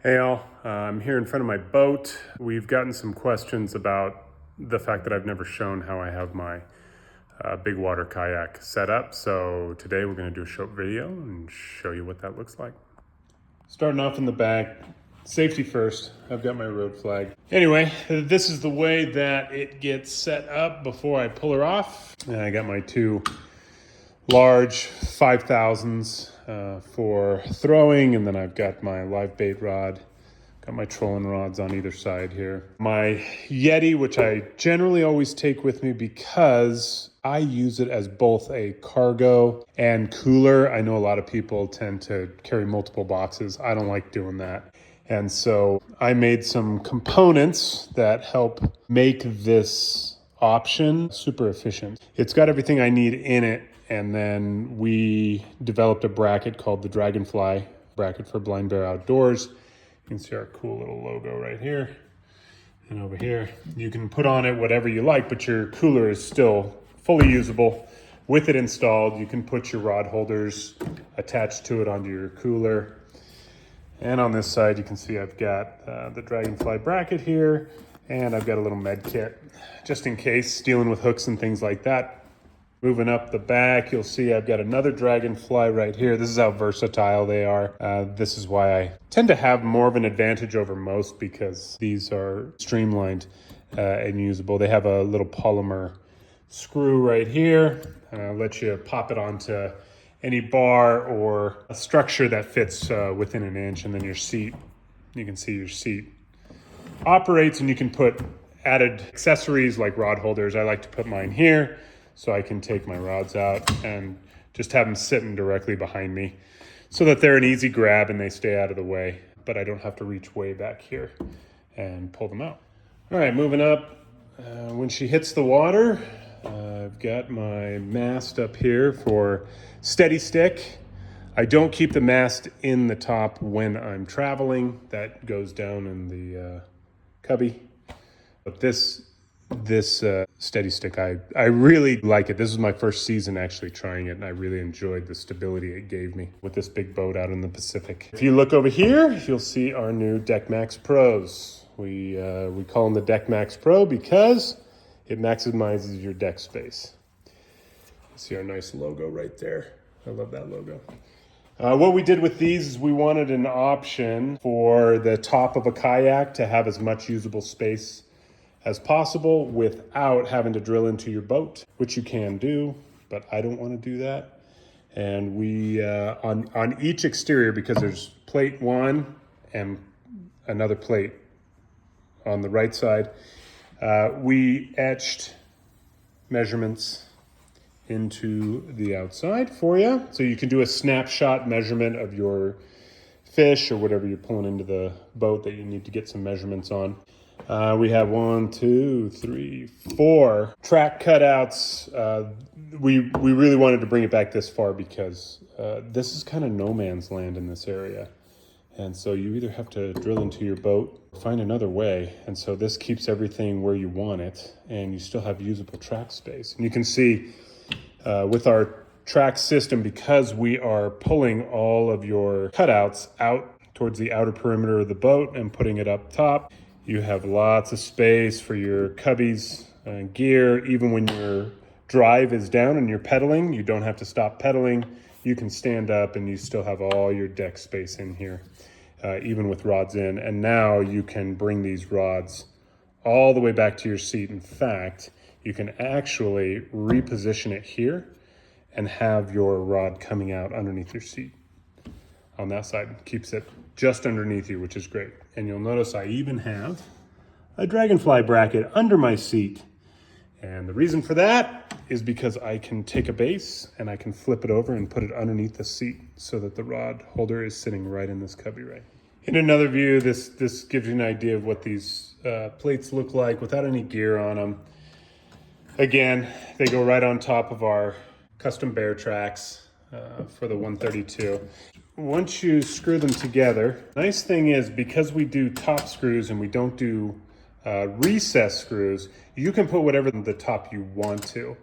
Hey all, I'm here in front of my boat. We've gotten some questions about the fact that I've never shown how I have my big water kayak set up. So today we're going to do a short video and show you what that looks like. Starting off in the back, safety first. I've got my road flag. Anyway, this is the way that it gets set up before I pull her off. And I got my two large 5,000s for throwing, and then I've got my live bait rod, got my trolling rods on either side here. My Yeti, which I generally always take with me because I use it as both a cargo and cooler. I know a lot of people tend to carry multiple boxes. I don't like doing that. And so I made some components that help make this option super efficient. It's got everything I need in it. And then we developed a bracket called the Dragonfly bracket for Blind Bear Outdoors. You can see our cool little logo right here and over here. You can put on it whatever you like, but your cooler is still fully usable. With it installed, you can put your rod holders attached to it onto your cooler. And on this side, you can see I've got the Dragonfly bracket here, and I've got a little med kit just in case, dealing with hooks and things like that. Moving up the back, you'll see I've got another Dragonfly right here. This is how versatile they are. This is why I tend to have more of an advantage over most, because these are streamlined and usable. They have a little polymer screw right here. Let you pop it onto any bar or a structure that fits within an inch, and then your seat, you can see your seat operates, and you can put added accessories like rod holders. I like to put mine here, so I can take my rods out and just have them sitting directly behind me so that they're an easy grab and they stay out of the way, but I don't have to reach way back here and pull them out. All right, moving up. When she hits the water, I've got my mast up here for steady stick. I don't keep the mast in the top when I'm traveling. That goes down in the cubby. But this steady stick, I really like it. This was my first season actually trying it, and I really enjoyed the stability it gave me with this big boat out in the Pacific. If you look over here, you'll see our new Deck Max Pros. We call them the Deck Max Pro because it maximizes your deck space. See our nice logo right there. I love that logo. What we did with these is we wanted an option for the top of a kayak to have as much usable space as possible without having to drill into your boat, which you can do, but I don't want to do that. And we, on each exterior, because there's plate one and another plate on the right side, we etched measurements into the outside for you. So you can do a snapshot measurement of your fish or whatever you're pulling into the boat that you need to get some measurements on. We have 1, 2, 3, 4 track cutouts. We really wanted to bring it back this far because this is kind of no man's land in this area. And so you either have to drill into your boat or find another way. And so this keeps everything where you want it, and you still have usable track space. And you can see with our track system, because we are pulling all of your cutouts out towards the outer perimeter of the boat and putting it up top, you have lots of space for your cubbies and gear. Even when your drive is down and you're pedaling, you don't have to stop pedaling. You can stand up and you still have all your deck space in here, even with rods in. And now you can bring these rods all the way back to your seat. In fact, you can actually reposition it here and have your rod coming out underneath your seat. On that side, keeps it just underneath you, which is great. And you'll notice I even have a Dragonfly bracket under my seat. And the reason for that is because I can take a base and I can flip it over and put it underneath the seat so that the rod holder is sitting right in this cubby right. In another view, this gives you an idea of what these plates look like without any gear on them. Again, they go right on top of our custom bear tracks for the 132. Once you screw them together, nice thing is, because we do top screws and we don't do recess screws, you can put whatever the top you want to.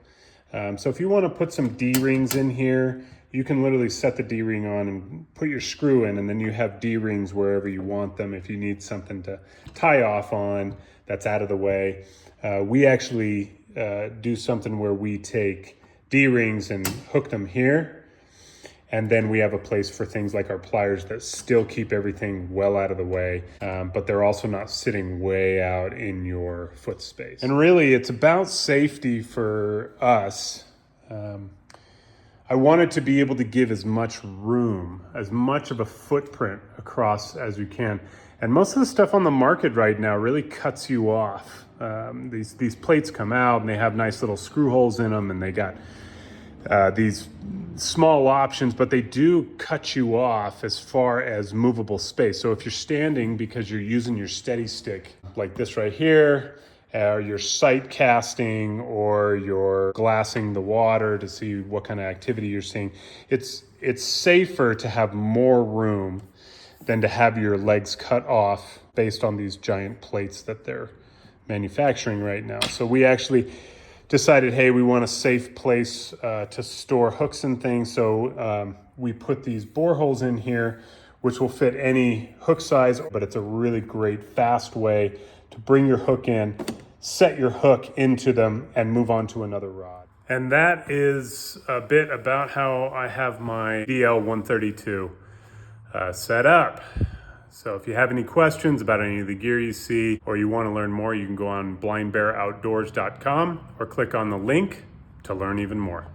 So if you want to put some D-rings in here, you can literally set the D-ring on and put your screw in, and then you have D-rings wherever you want them if you need something to tie off on that's out of the way. We actually do something where we take D-rings and hook them here, and then we have a place for things like our pliers that still keep everything well out of the way, but they're also not sitting way out in your foot space. And really, it's about safety for us. I wanted to be able to give as much room, as much of a footprint across as you can. And most of the stuff on the market right now really cuts you off. These plates come out and they have nice little screw holes in them, and they got these small options, but they do cut you off as far as movable space. So if you're standing because you're using your steady stick like this right here, or you're sight casting, or you're glassing the water to see what kind of activity you're seeing, it's safer to have more room than to have your legs cut off based on these giant plates that they're manufacturing right now. So we actually decided, hey, we want a safe place to store hooks and things. So we put these bore holes in here, which will fit any hook size, but it's a really great, fast way to bring your hook in, set your hook into them, and move on to another rod. And that is a bit about how I have my PDL 132 set up. So if you have any questions about any of the gear you see, or you want to learn more, you can go on blindbearoutdoors.com or click on the link to learn even more.